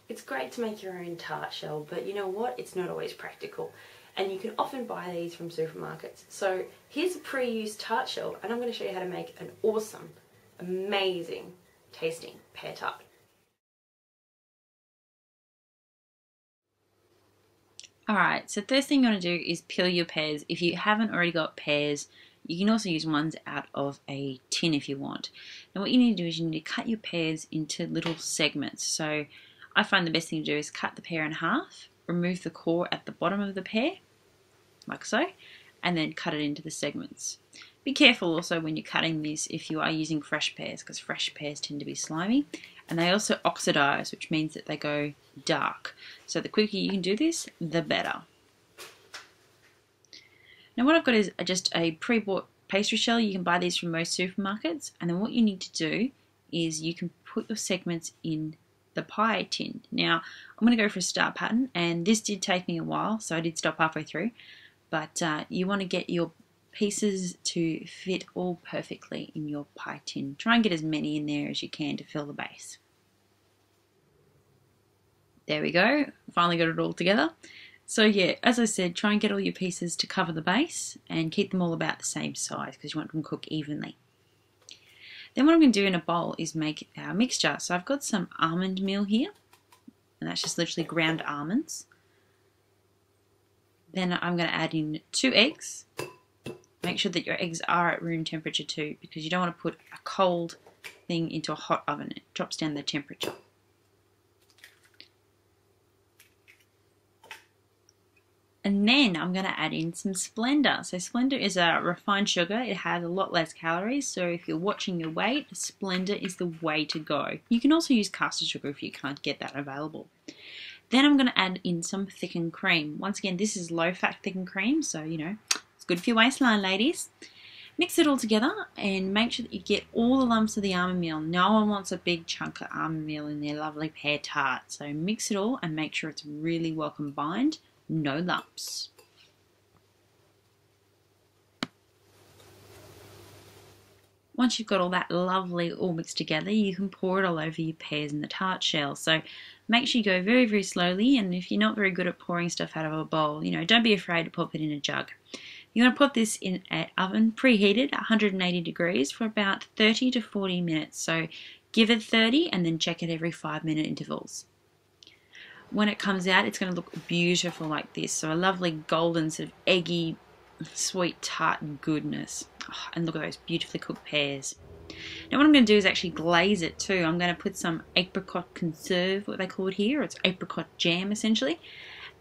It's great to make your own tart shell, but you know what? It's not always practical. And you can often buy these from supermarkets. So here's a pre-used tart shell, and I'm going to show you how to make an awesome, amazing tasting pear tart. Alright, so first thing you want to do is peel your pears. If you haven't already got pears, you can also use ones out of a tin if you want. Now what you need to do is you need to cut your pears into little segments. So I find the best thing to do is cut the pear in half, remove the core at the bottom of the pear, like so, and then cut it into the segments. Be careful also when you're cutting this if you are using fresh pears, because fresh pears tend to be slimy, and they also oxidize, which means that they go dark. So the quicker you can do this, the better. Now what I've got is just a pre-bought pastry shell. You can buy these from most supermarkets, and then what you need to do is you can put your segments in the pie tin. Now I'm going to go for a star pattern, and this did take me a while, so I did stop halfway through, but you want to get your pieces to fit all perfectly in your pie tin. Try and get as many in there as you can to fill the base. There we go, finally got it all together. So yeah, as I said, try and get all your pieces to cover the base and keep them all about the same size because you want them to cook evenly. Then what I'm going to do in a bowl is make our mixture. So I've got some almond meal here, and that's just literally ground almonds. Then I'm going to add in 2 eggs. Make sure that your eggs are at room temperature too, because you don't want to put a cold thing into a hot oven. It drops down the temperature. And then I'm going to add in some Splenda. So Splenda is a refined sugar. It has a lot less calories. So if you're watching your weight, Splenda is the way to go. You can also use caster sugar if you can't get that available. Then I'm going to add in some thickened cream. Once again, this is low-fat thickened cream. So, you know, it's good for your waistline, ladies. Mix it all together and make sure that you get all the lumps of the almond meal. No one wants a big chunk of almond meal in their lovely pear tart. So mix it all and make sure it's really well combined. No lumps. Once you've got all that lovely all mixed together, you can pour it all over your pears in the tart shell. So make sure you go very, very slowly, and if you're not very good at pouring stuff out of a bowl, you know, don't be afraid to pop it in a jug. You want to put this in an oven preheated 180 degrees for about 30 to 40 minutes. So give it 30 and then check it every 5-minute intervals. When it comes out, it's going to look beautiful like this. So a lovely golden sort of eggy, sweet tart goodness. Oh, and look at those beautifully cooked pears. Now what I'm going to do is actually glaze it too. I'm going to put some apricot conserve, what they call it here. It's apricot jam essentially.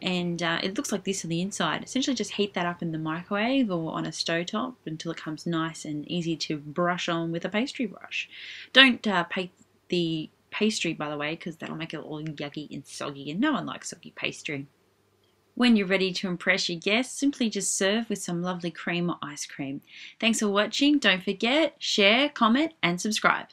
And it looks like this on the inside. Essentially just heat that up in the microwave or on a stovetop until it comes nice and easy to brush on with a pastry brush. Don't paint the pastry, by the way, because that'll make it all yucky and soggy, and no one likes soggy pastry. When you're ready to impress your guests, simply just serve with some lovely cream or ice cream. Thanks for watching. Don't forget, share, comment and subscribe.